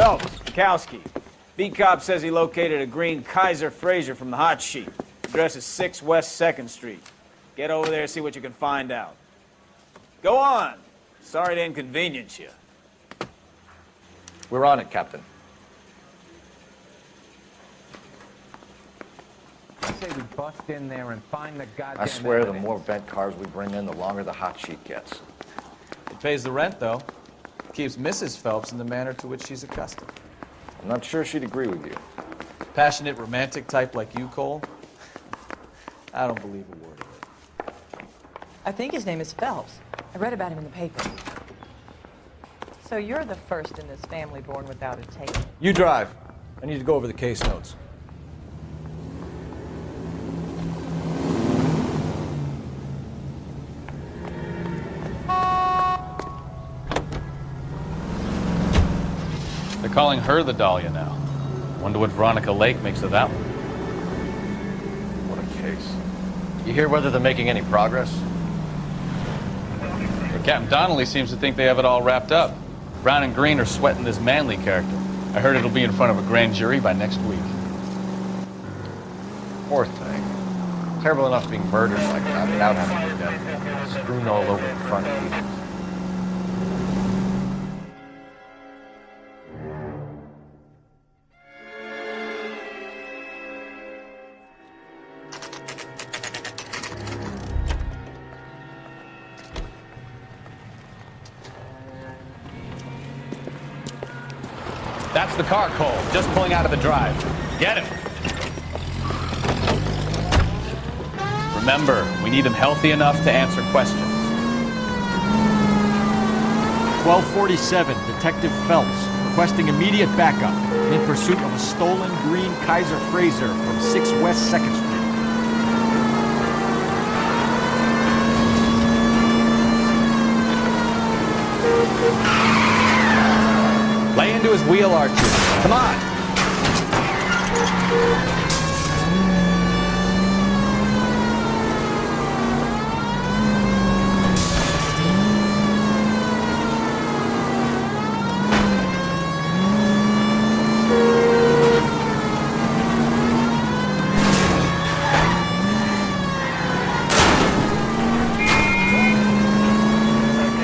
Phelps, Kowski. Beat cop says he located a green Kaiser Fraser from the hot sheet. Address is 6 West 2nd Street. Get over there, see what you can find out. Go on. Sorry to inconvenience you. We're on it, Captain. I say we bust in there and find the goddamn I swear the evidence. more bent cars we bring in, the longer the hot sheet gets. It pays the rent, though. Keeps Mrs. Phelps in the manner to which she's accustomed. I'm not sure she'd agree with you. Passionate, romantic type like you, Cole? I don't believe a word of it. I think his name is Phelps. I read about him in the paper. So you're the first in this family born without a tail. You drive. I need to go over the case notes. They're calling her the Dahlia now. Wonder what Veronica Lake makes of that one. What a case. You hear whether they're making any progress? But Captain Donnelly seems to think they have it all wrapped up. Brown and Green are sweating this Manley character. I heard it'll be in front of a grand jury by next week. Poor thing. Terrible enough being murdered like that without having to death. Strewn all over the front pages. That's the car, Cole. Just pulling out of the drive. Get him. Remember, we need him healthy enough to answer questions. 1247, Detective Phelps, requesting immediate backup in pursuit of a stolen green Kaiser Fraser from 6 West 2nd Street. Lay into his wheel arches. Come on.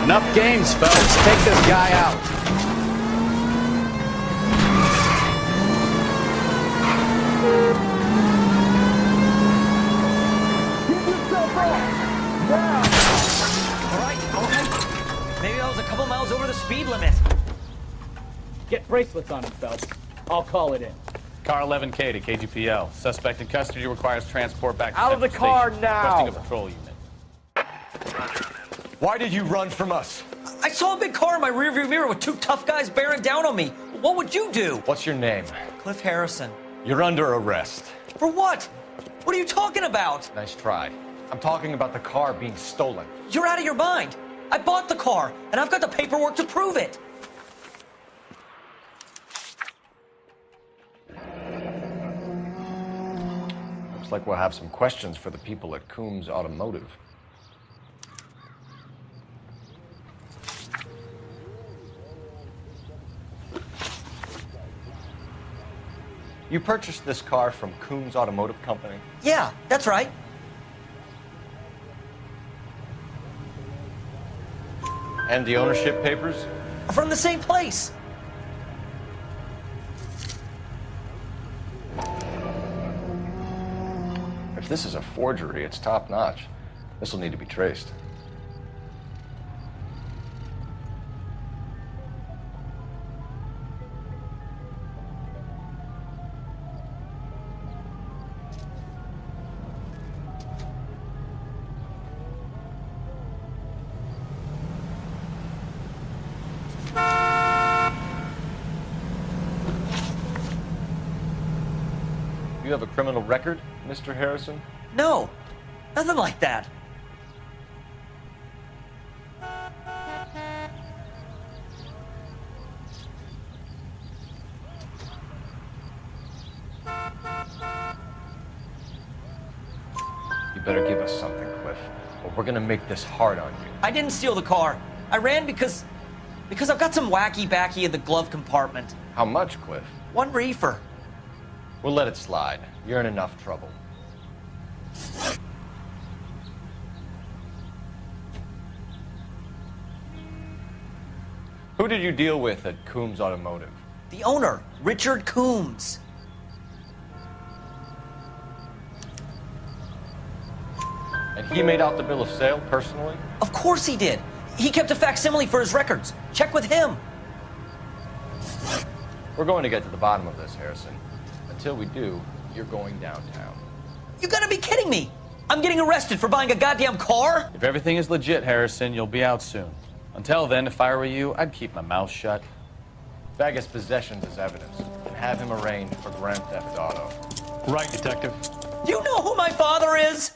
Enough games, Phelps. Take this guy out. Speed limit. Get bracelets on him, Phelps. I'll call it in. Car 11K to KGPL. Suspect in custody requires transport back to Out of the Central car Station. now. Requesting a patrol unit. Why did you run from us? I saw a big car in my rearview mirror with 2 tough guys bearing down on me. What would you do? What's your name? Cliff Harrison. You're under arrest. For what? What are you talking about? Nice try. I'm talking about the car being stolen. You're out of your mind. I bought the car, and I've got the paperwork to prove it. Looks like we'll have some questions for the people at Coombs Automotive. You purchased this car from Coombs Automotive Company? Yeah, that's right. And the ownership papers? From the same place. If this is a forgery, it's top-notch. This will need to be traced. You have a criminal record, Mr. Harrison? No, nothing like that. You better give us something, Cliff, or we're gonna make this hard on you. I didn't steal the car. I ran because Because I've got some wacky backy in the glove compartment. How much, Cliff? 1 reefer. We'll let it slide. You're in enough trouble. Who did you deal with at Coombs Automotive? The owner, Richard Coombs. And he made out the bill of sale personally? Of course he did. He kept a facsimile for his records. Check with him. We're going to get to the bottom of this, Harrison. Until we do, you're going downtown. You gotta be kidding me. I'm getting arrested for buying a goddamn car? If everything is legit, Harrison, you'll be out soon. Until then, if I were you, I'd keep my mouth shut. Bag his possessions as evidence and have him arraigned for grand theft auto. Right, Detective. Do you know who my father is?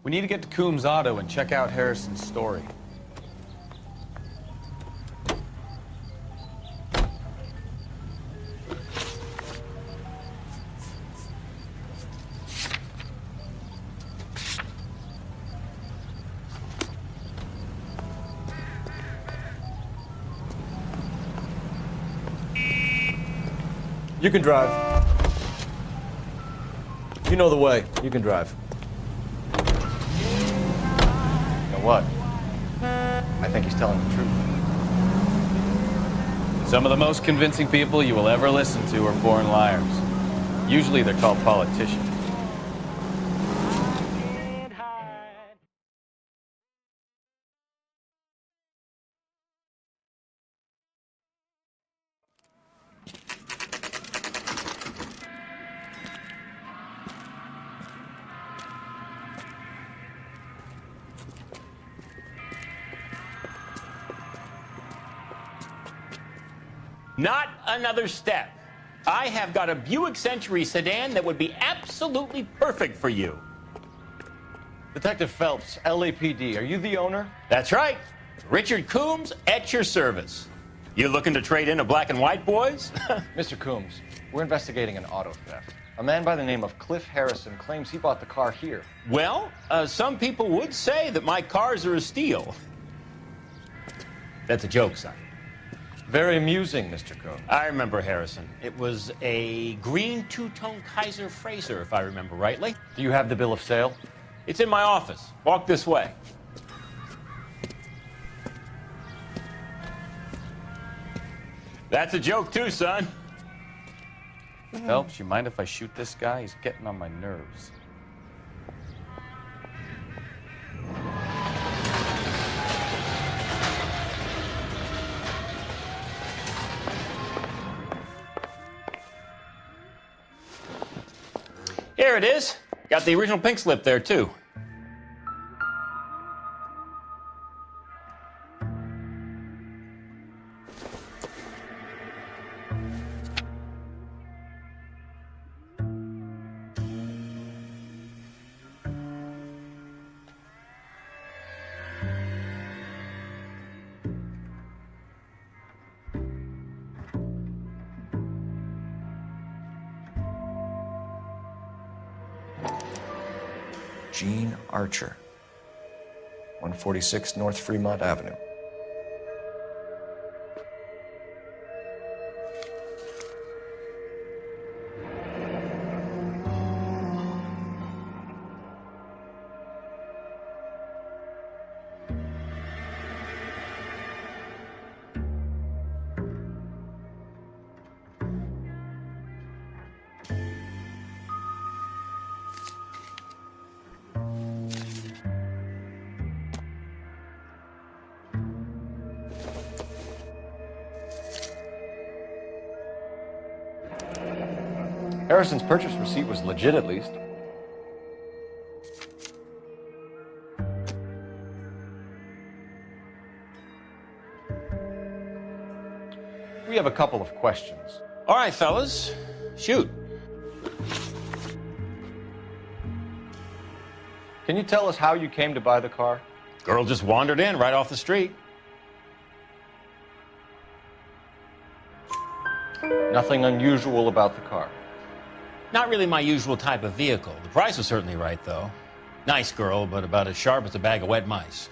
We need to get to Coombs Auto and check out Harrison's story. You can drive. You know the way. You can drive. You know what? I think he's telling the truth. Some of the most convincing people you will ever listen to are born liars. Usually they're called politicians. Not another step. I have got a Buick Century sedan that would be absolutely perfect for you. Detective Phelps, LAPD, are you the owner? That's right. Richard Coombs at your service. You looking to trade in a black and white, boys? Mr. Coombs, we're investigating an auto theft. A man by the name of Cliff Harrison claims he bought the car here. Well, some people would say that my cars are a steal. That's a joke, son. Very amusing, Mr. Coombs. I remember Harrison. It was a green two-tone Kaiser Frazer, if I remember rightly. Do you have the bill of sale? It's in my office. Walk this way. That's a joke too, son. Phelps, you mind if I shoot this guy? He's getting on my nerves. Here it is. Got the original pink slip there, too. Gene Archer, 146 North Fremont Avenue. Harrison's purchase receipt was legit, at least. We have a couple of questions. All right, fellas. Shoot. Can you tell us how you came to buy the car? Girl just wandered in right off the street. Nothing unusual about the car. Not really my usual type of vehicle. The price was certainly right, though. Nice girl, but about as sharp as a bag of wet mice.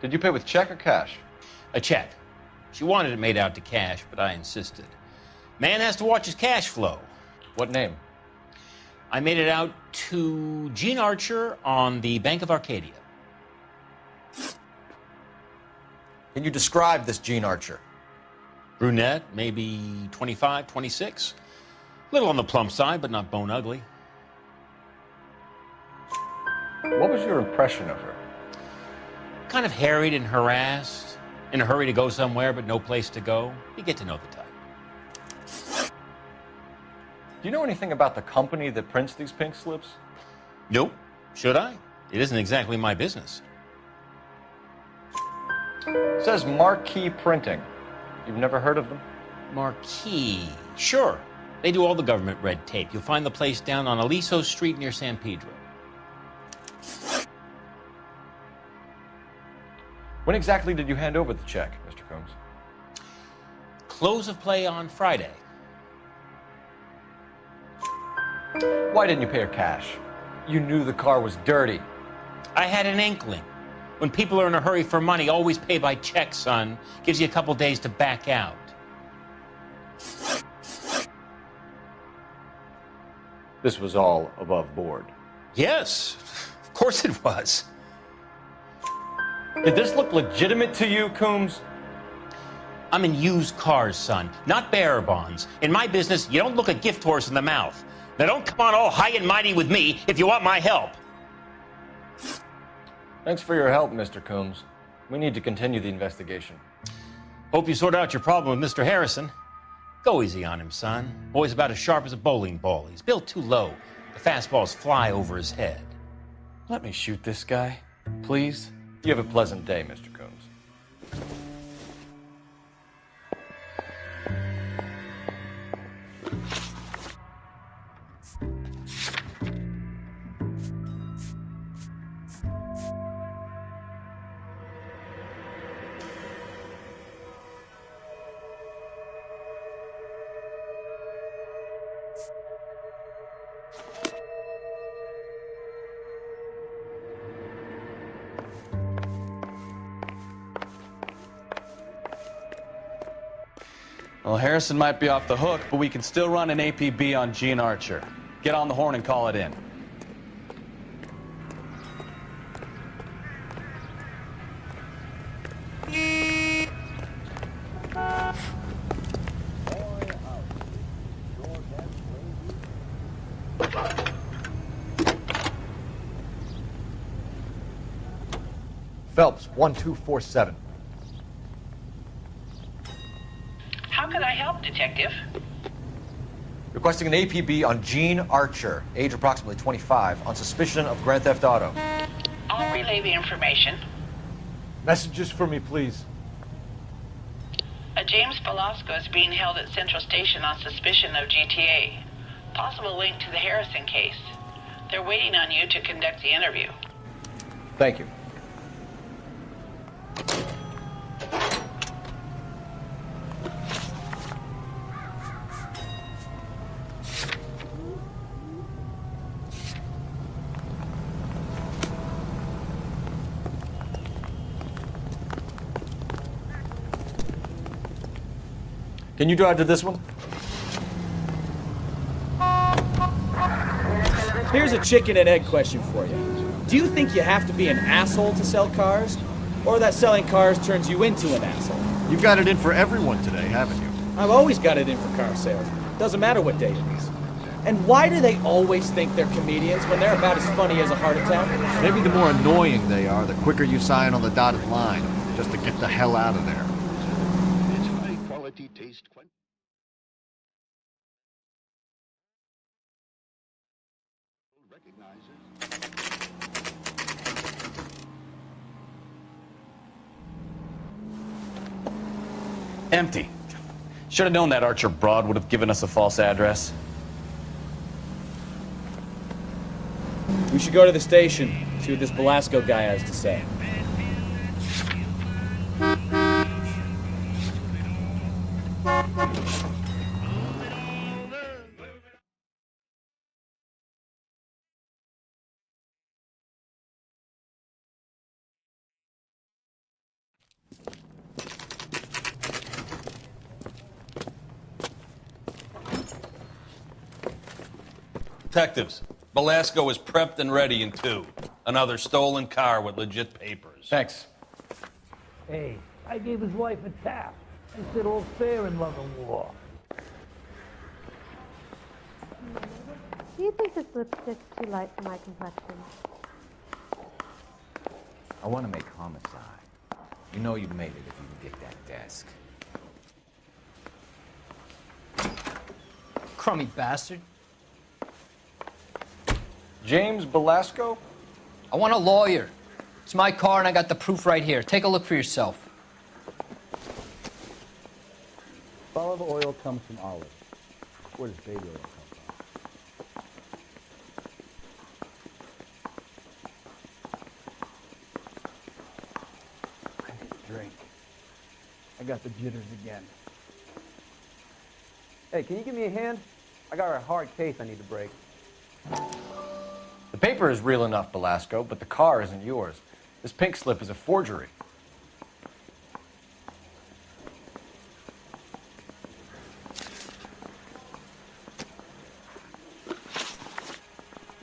Did you pay with check or cash? A check. She wanted it made out to cash, but I insisted. Man has to watch his cash flow. What name? I made it out to Gene Archer on the Bank of Arcadia. Can you describe this Gene Archer? Brunette, maybe 25, 26. Little on the plump side, but not bone ugly. What was your impression of her? Kind of harried and harassed, in a hurry to go somewhere, but no place to go. You get to know the type. Do you know anything about the company that prints these pink slips? Nope. Should I? It isn't exactly my business. It says Marquee Printing. You've never heard of them? Marquee. Sure. They do all the government red tape. You'll find the place down on Aliso Street near San Pedro. When exactly did you hand over the check, Mr. Combs? Close of play on Friday. Why didn't you pay her cash? You knew the car was dirty. I had an inkling. When people are in a hurry for money, always pay by check, son. Gives you a couple days to back out. This was all above board. Yes, of course it was. Did this look legitimate to you, Combs? I'm in used cars, son, not bearer bonds. In my business, you don't look a gift horse in the mouth. Now don't come on all high and mighty with me if you want my help. Thanks for your help, Mr. Combs. We need to continue the investigation. Hope you sort out your problem with Mr. Harrison. Go easy on him, son. Boy's about as sharp as a bowling ball. He's built too low. The fastballs fly over his head. Let me shoot this guy, please. You have a pleasant day, Mr. Combs. Well, Harrison might be off the hook, but we can still run an APB on Gene Archer. Get on the horn and call it in. Phelps, 1247. How can I help, Detective? Requesting an APB on Gene Archer, age approximately 25, on suspicion of Grand Theft Auto. I'll relay the information. Messages for me, please. A James Velasco is being held at Central Station on suspicion of GTA. Possible link to the Harrison case. They're waiting on you to conduct the interview. Thank you. Can you drive to this one? Here's a chicken and egg question for you. Do you think you have to be an asshole to sell cars? Or that selling cars turns you into an asshole? You've got it in for everyone today, haven't you? I've always got it in for car salesmen. Doesn't matter what day it is. And why do they always think they're comedians when they're about as funny as a heart attack? Maybe the more annoying they are, the quicker you sign on the dotted line, just to get the hell out of there. Empty. Should have known that Archer broad would have given us a false address. We should go to the station, see what this Velasco guy has to say. Detectives, Velasco is prepped and ready in 2. Another stolen car with legit papers. Thanks. Hey, I gave his wife a tap. I said all fair in love and war. Do you think this lipstick's too light for my complexion? I want to make homicide. You know you made it if you can get that desk. Crummy bastard. James Velasco? I want a lawyer. It's my car and I got the proof right here. Take a look for yourself. Olive oil comes from olives. Where does baby oil come from? I need a drink. I got the jitters again. Hey, can you give me a hand? I got a hard case I need to break. The paper is real enough, Velasco, but the car isn't yours. This pink slip is a forgery.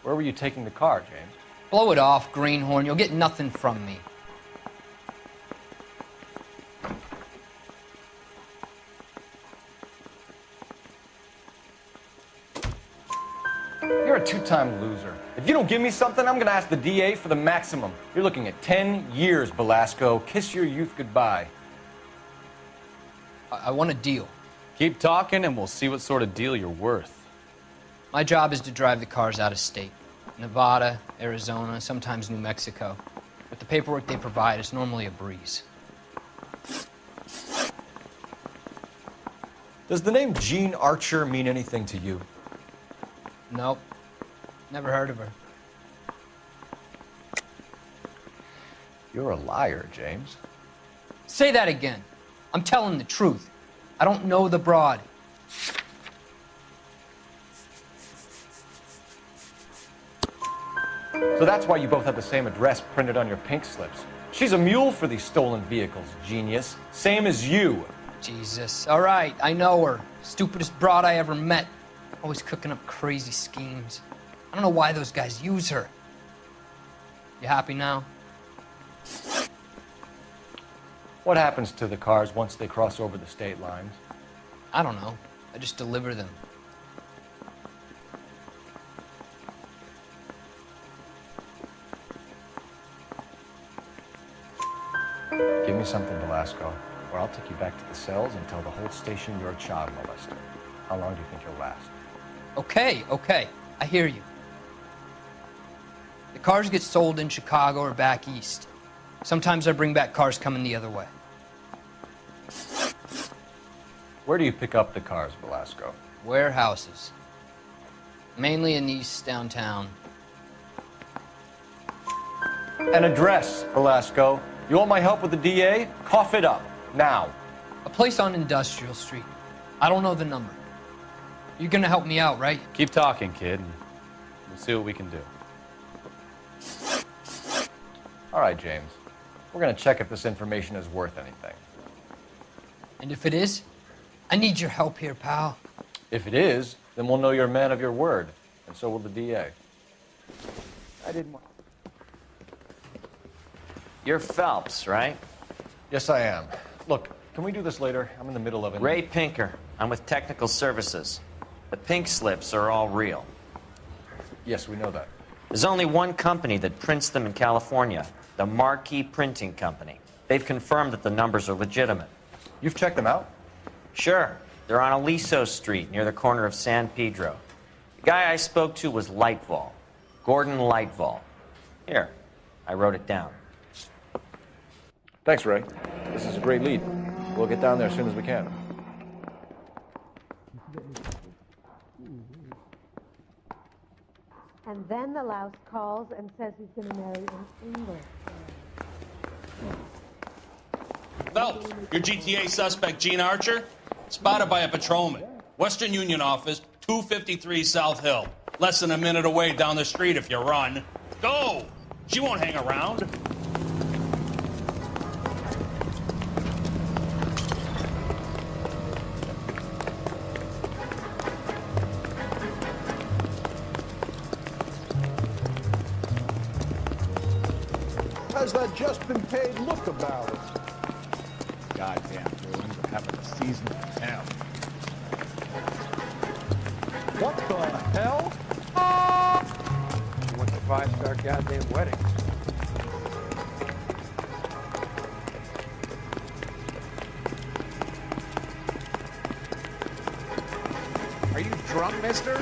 Where were you taking the car, James? Blow it off, greenhorn. You'll get nothing from me. You're a two-time loser. If you don't give me something, I'm gonna ask the DA for the maximum. You're looking at 10 years, Velasco. Kiss your youth goodbye. I want a deal. Keep talking and we'll see what sort of deal you're worth. My job is to drive the cars out of state. Nevada, Arizona, sometimes New Mexico. With the paperwork they provide, it's normally a breeze. Does the name Jean Archer mean anything to you? Nope. Never heard of her. You're a liar, James. Say that again. I'm telling the truth. I don't know the broad. So that's why you both have the same address printed on your pink slips. She's a mule for these stolen vehicles, genius. Same as you. Jesus. All right, I know her. Stupidest broad I ever met. Always cooking up crazy schemes. I don't know why those guys use her. You happy now? What happens to the cars once they cross over the state lines? I don't know. I just deliver them. Give me something, Velasco, or I'll take you back to the cells and tell the whole station you're a child molester. How long do you think you'll last? Okay. I hear you. The cars get sold in Chicago or back east. Sometimes I bring back cars coming the other way. Where do you pick up the cars, Velasco? Warehouses. Mainly in East downtown. An address, Velasco. You want my help with the DA? Cough it up, now. A place on Industrial Street. I don't know the number. You're gonna help me out, right? Keep talking, kid, and we'll see what we can do. All right, James. We're gonna check if this information is worth anything. And if it is, I need your help here, pal. If it is, then we'll know you're a man of your word, and so will the DA. I didn't want... You're Phelps, right? Yes, I am. Look, can we do this later? I'm in the middle of it. Ray Pinker. I'm with Technical Services. The pink slips are all real. Yes, we know that. There's only one company that prints them in California, the Marquee Printing Company. They've confirmed that the numbers are legitimate. You've checked them out? Sure. They're on Aliso Street, near the corner of San Pedro. The guy I spoke to was Lightval. Gordon Lightval. Here, I wrote it down. Thanks, Ray. This is a great lead. We'll get down there as soon as we can. And then the louse calls and says he's going to marry an English. Phelps, your GTA suspect, Jean Archer, spotted by a patrolman. Western Union office, 253 South Hill. Less than a minute away down the street if you run. Go! She won't hang around. has that just-been-paid look about it? Goddamn ruins are having a season of hell. What the hell? What's a five-star goddamn wedding? Are you drunk, mister?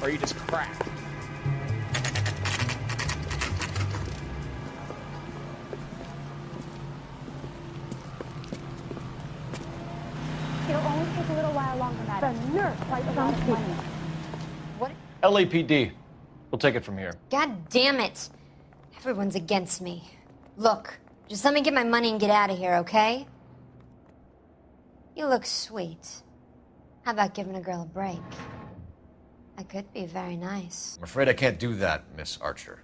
Or are you just cracked? It'll only take a little while longer, madam. The nurse quite a lot of money. What? LAPD. We'll take it from here. God damn it. Everyone's against me. Look, just let me get my money and get out of here, okay? You look sweet. How about giving a girl a break? I could be very nice. I'm afraid I can't do that, Miss Archer.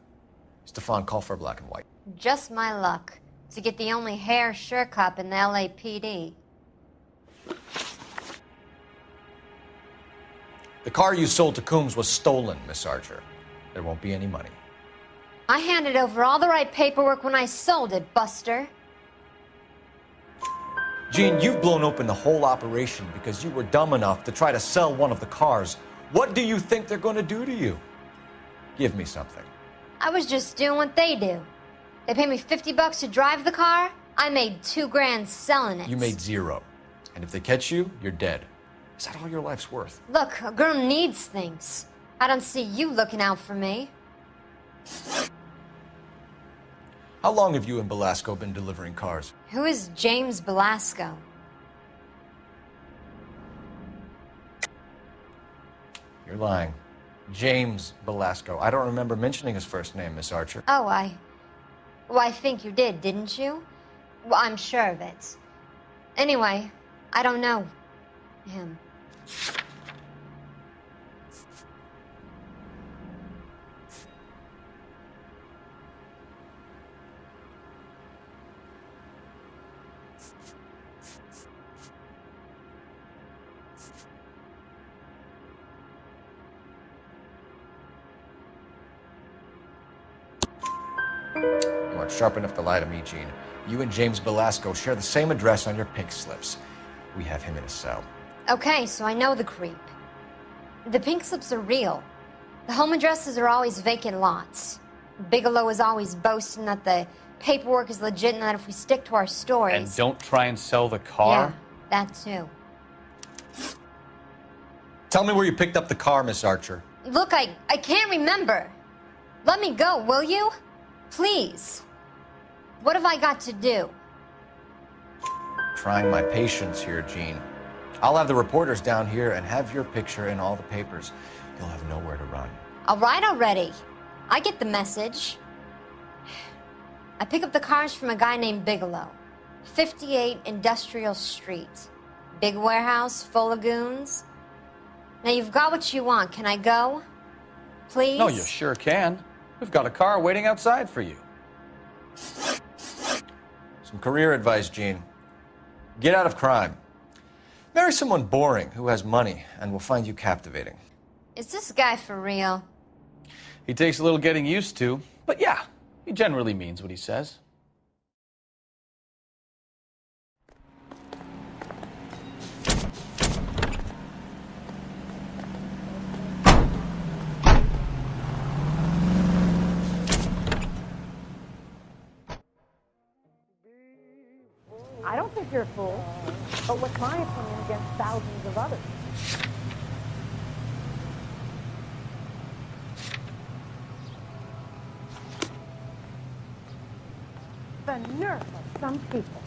Stefan, call for black and white. Just my luck to get the only hair sure cop in the LAPD. The car you sold to Coombs was stolen, Miss Archer. There won't be any money. I handed over all the right paperwork when I sold it, Buster. Jean, you've blown open the whole operation because you were dumb enough to try to sell one of the cars. What do you think they're going to do to you? Give me something. I was just doing what they do. They paid me $50 to drive the car. I made $2 grand selling it. You made zero. And if they catch you, you're dead. Is that all your life's worth? Look, a girl needs things. I don't see you looking out for me. How long have you and Belasco been delivering cars? Who is James Belasco? You're lying. James Belasco. I don't remember mentioning his first name, Miss Archer. Oh, Well, I think you did, didn't you? Well, I'm sure of it. Anyway, I don't know him. You aren't sharp enough to lie to me, Jean. You and James Belasco share the same address on your pink slips. We have him in a cell. Okay, so I know the creep. The pink slips are real. The home addresses are always vacant lots. Bigelow is always boasting that the paperwork is legit and that if we stick to our stories... And don't try and sell the car? Yeah, that too. Tell me where you picked up the car, Miss Archer. Look, I can't remember. Let me go, will you? Please. What have I got to do? Trying my patience here, Jean. I'll have the reporters down here and have your picture in all the papers. You'll have nowhere to run. All right already. I get the message. I pick up the cars from a guy named Bigelow. 58 Industrial Street. Big warehouse, full of goons. Now you've got what you want. Can I go? Please? No, you sure can. We've got a car waiting outside for you. Some career advice, Jean. Get out of crime. Marry someone boring who has money and will find you captivating. Is this guy for real? He takes a little getting used to, but yeah, he generally means what he says. I don't think you're a fool. But what's my opinion against thousands of others? The nerve of some people.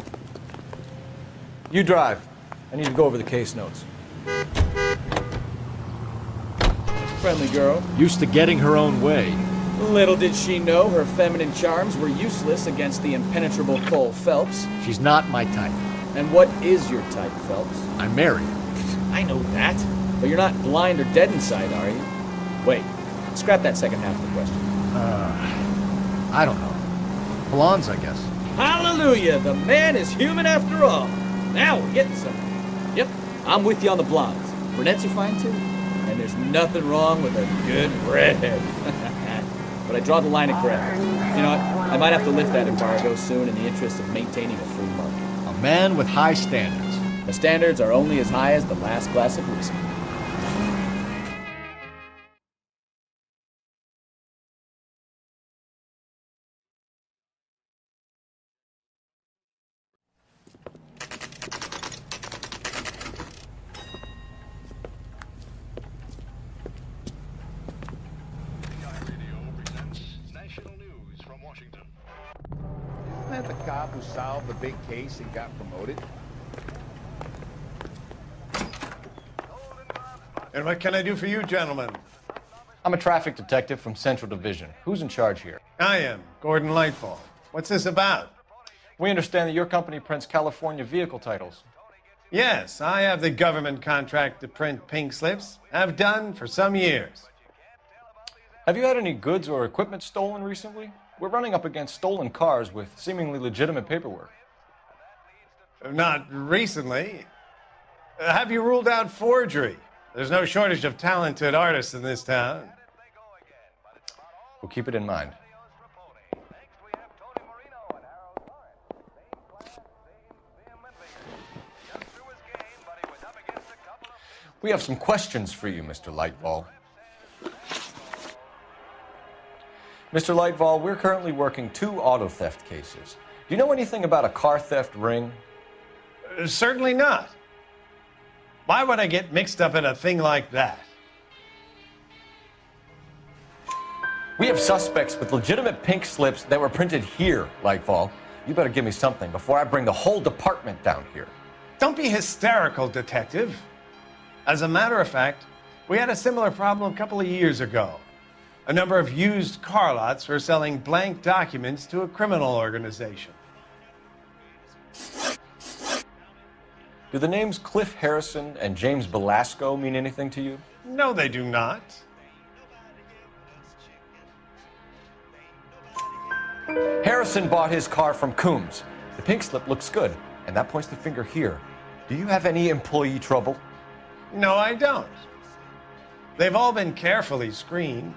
You drive. I need to go over the case notes. Friendly girl. Used to getting her own way. Little did she know her feminine charms were useless against the impenetrable Cole Phelps. She's not my type. And what is your type, Phelps? I'm married. I know that. But you're not blind or dead inside, are you? Wait, scrap that second half of the question. I don't know. Blondes, I guess. Hallelujah! The man is human after all. Now we're getting somewhere. Yep, I'm with you on the blondes. Brunettes are fine too. And there's nothing wrong with a good redhead. But I draw the line at gray. You know, I might have to lift that embargo soon in the interest of maintaining a free market. A man with high standards. The standards are only as high as the last glass of whiskey. Isn't that the cop who solved the big case and got promoted? And what can I do for you, gentlemen? I'm a traffic detective from Central Division. Who's in charge here? I am, Gordon Lightfall. What's this about? We understand that your company prints California vehicle titles. Yes, I have the government contract to print pink slips. Have done for some years. Have you had any goods or equipment stolen recently? We're running up against stolen cars with seemingly legitimate paperwork. Not recently. Have you ruled out forgery? There's no shortage of talented artists in this town. We'll keep it in mind. We have some questions for you, Mr. Lightfall. Mr. Lightfall, we're currently working 2 auto theft cases. Do you know anything about a car theft ring? Certainly not. Why would I get mixed up in a thing like that? We have suspects with legitimate pink slips that were printed here, Lightfall. You better give me something before I bring the whole department down here. Don't be hysterical, Detective. As a matter of fact, we had a similar problem a couple of years ago. A number of used car lots were selling blank documents to a criminal organization. Do the names Cliff Harrison and James Belasco mean anything to you? No, they do not. Harrison bought his car from Coombs. The pink slip looks good, and that points the finger here. Do you have any employee trouble? No, I don't. They've all been carefully screened.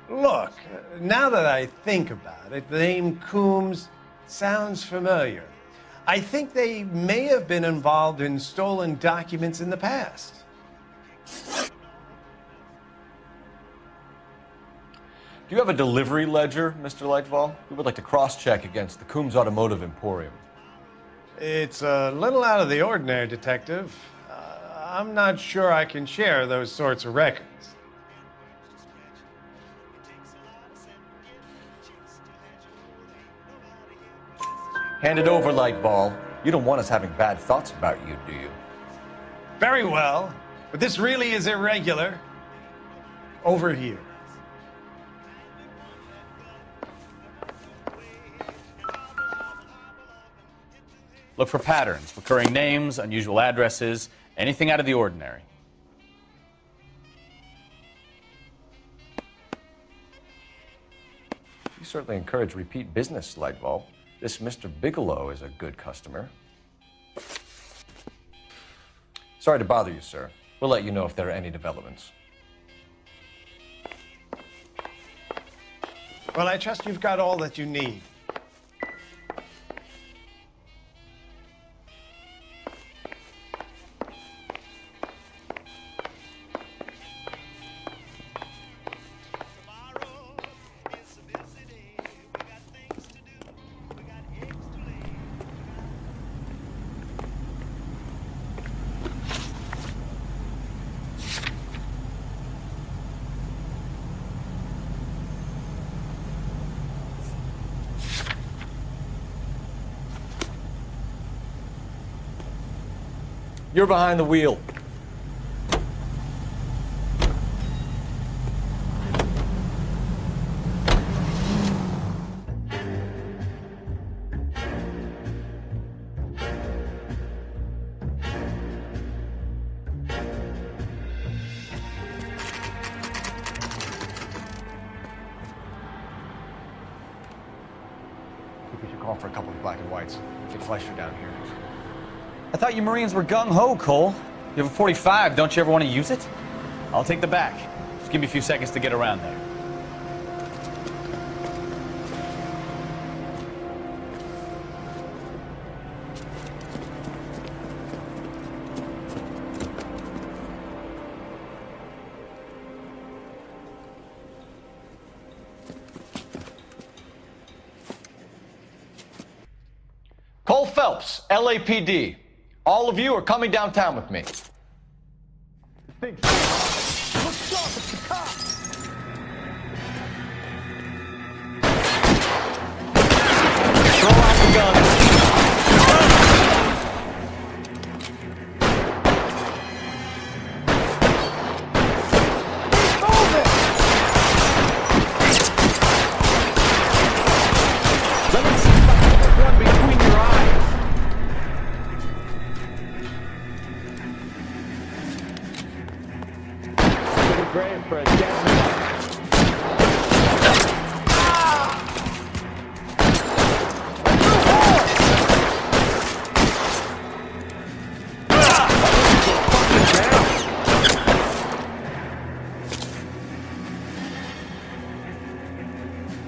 Look, now that I think about it, the name Coombs sounds familiar. I think they may have been involved in stolen documents in the past. Do you have a delivery ledger, Mr. Lightfall? We would like to cross-check against the Coombs Automotive Emporium. It's a little out of the ordinary, Detective. I'm not sure I can share those sorts of records. Hand it over, Lightball. You don't want us having bad thoughts about you, do you? Very well, but this really is irregular. Over here. Look for patterns, recurring names, unusual addresses, anything out of the ordinary. You certainly encourage repeat business, Lightball. This Mr. Bigelow is a good customer. Sorry to bother you, sir. We'll let you know if there are any developments. Well, I trust you've got all that you need. You're behind the wheel. I think we should call for a couple of black and whites. Get Fleischer down here. I thought you Marines were gung-ho, Cole. You have a 45, don't you ever want to use it? I'll take the back. Just give me a few seconds to get around there. Phelps, LAPD. All of you are coming downtown with me. Look sharp, it's the cops. Throw out the guns. Let me see if I can put one between your eyes. Pretty brave for a dead man.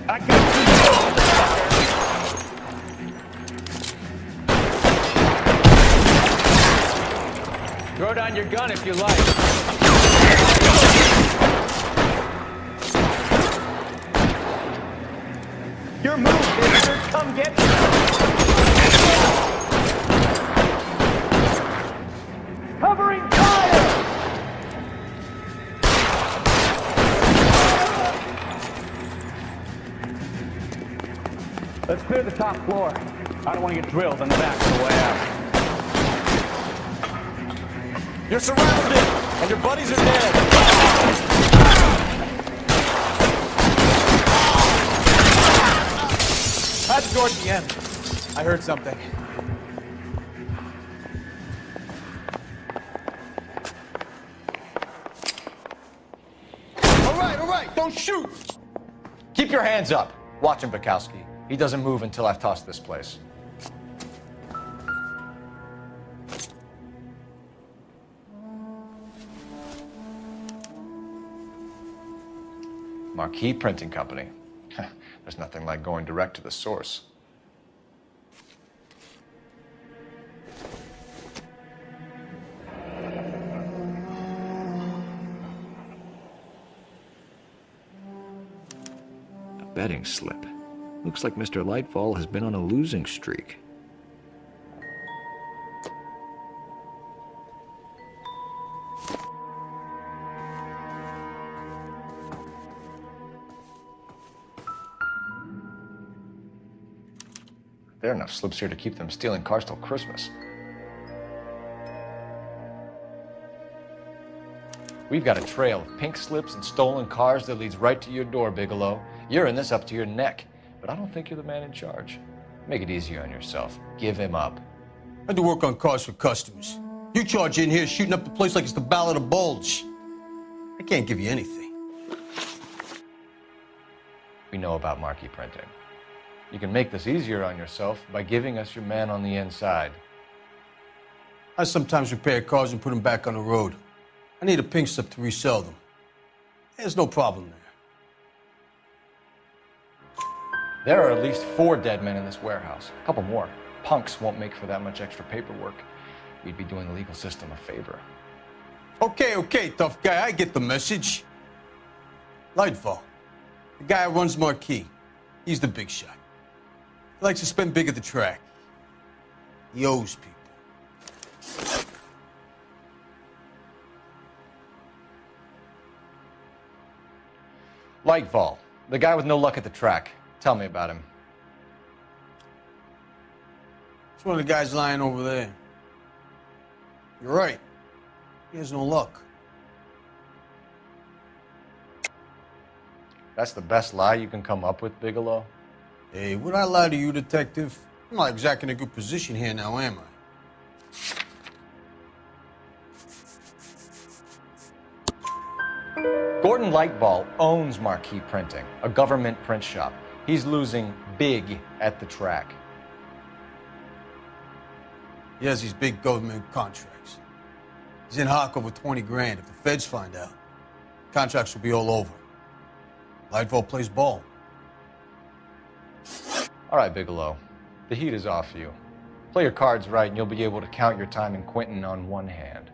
I got you. Throw down your gun if you like. Your move, mister. Come get me. Covering fire! Let's clear the top floor. I don't want to get drilled on the back on the way out. You're surrounded, and your buddies are dead. That's towards the end. I heard something. All right, don't shoot! Keep your hands up. Watch him, Bukowski. He doesn't move until I've tossed this place. Marquee Printing Company. There's nothing like going direct to the source. A betting slip. Looks like Mr. Lightfall has been on a losing streak. There are enough slips here to keep them stealing cars till Christmas. We've got a trail of pink slips and stolen cars that leads right to your door, Bigelow. You're in this up to your neck, but I don't think you're the man in charge. Make it easier on yourself. Give him up. I do work on cars for customers. You charge in here shooting up the place like it's the Ballad of Bulge. I can't give you anything. We know about marquee printing. You can make this easier on yourself by giving us your man on the inside. I sometimes repair cars and put them back on the road. I need a pink slip to resell them. There's no problem there. There are at least 4 dead men in this warehouse. A couple more. Punks won't make for that much extra paperwork. We'd be doing the legal system a favor. Okay, tough guy, I get the message. Lightfall, the guy who runs Marquee, he's the big shot. He likes to spend big at the track. He owes people. Lightfall, the guy with no luck at the track. Tell me about him. It's one of the guys lying over there. You're right. He has no luck. That's the best lie you can come up with, Bigelow? Hey, would I lie to you, detective? I'm not exactly in a good position here now, am I? Gordon Lightball owns Marquee Printing, a government print shop. He's losing big at the track. He has these big government contracts. He's in hock over 20 grand. If the feds find out, contracts will be all over. Lightfall plays ball. All right, Bigelow. The heat is off you. Play your cards right and you'll be able to count your time in Quentin on one hand.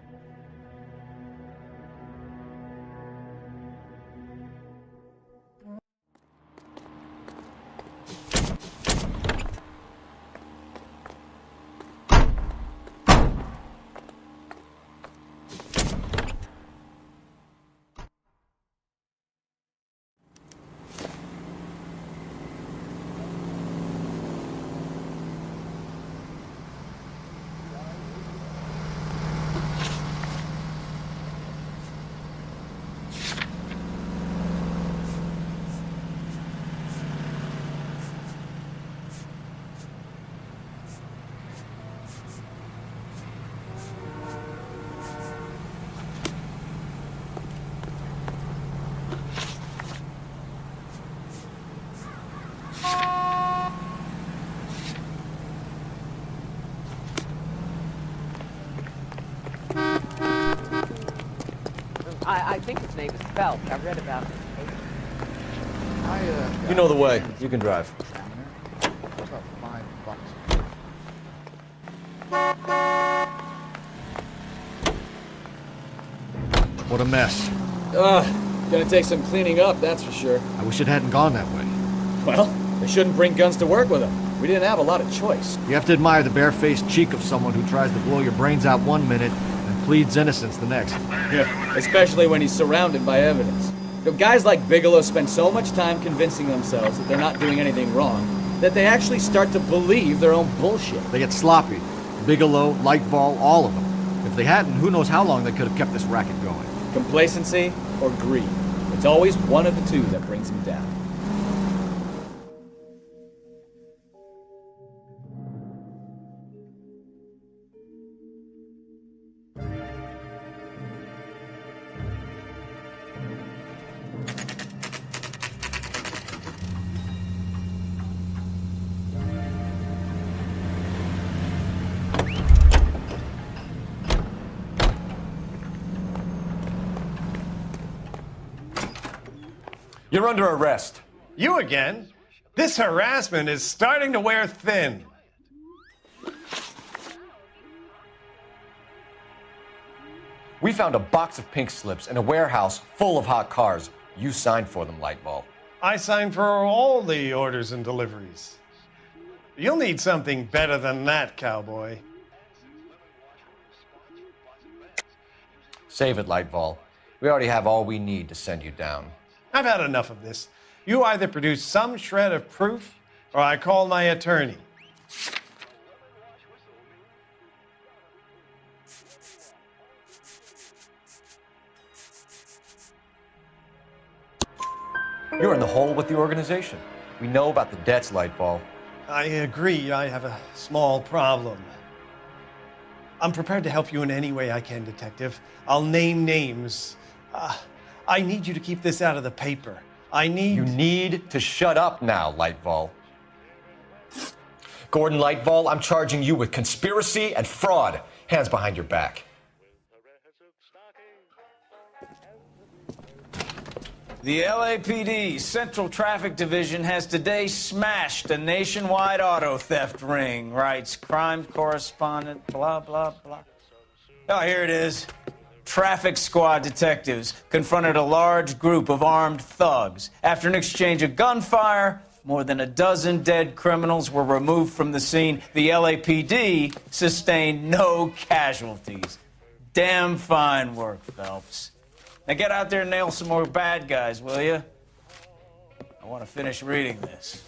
think his name is Phelps. I read about him. You know the way. You can drive. About $5. What a mess. Gonna take some cleaning up, that's for sure. I wish it hadn't gone that way. Well, they shouldn't bring guns to work with them. We didn't have a lot of choice. You have to admire the barefaced cheek of someone who tries to blow your brains out one minute and pleads innocence the next. Yeah, especially when he's surrounded by evidence. You know, guys like Bigelow spend so much time convincing themselves that they're not doing anything wrong that they actually start to believe their own bullshit. They get sloppy. Bigelow, Lightval, all of them. If they hadn't, who knows how long they could have kept this racket going. Complacency or greed. It's always one of the two that brings them down. You're under arrest. You again? This harassment is starting to wear thin. We found a box of pink slips in a warehouse full of hot cars. You signed for them, Lightball. I signed for all the orders and deliveries. You'll need something better than that, cowboy. Save it, Lightball. We already have all we need to send you down. I've had enough of this. You either produce some shred of proof, or I call my attorney. You're in the hole with the organization. We know about the debts, Lightball. I agree. I have a small problem. I'm prepared to help you in any way I can, Detective. I'll name names. I need you to keep this out of the paper. You need to shut up now, Lightball. Gordon Lightball, I'm charging you with conspiracy and fraud. Hands behind your back. The LAPD Central Traffic Division has today smashed a nationwide auto theft ring, writes crime correspondent, blah, blah, blah. Oh, here it is. Traffic squad detectives confronted a large group of armed thugs. After an exchange of gunfire, more than a dozen dead criminals were removed from the scene. The LAPD sustained no casualties. Damn fine work, Phelps. Now get out there and nail some more bad guys, will you? I want to finish reading this.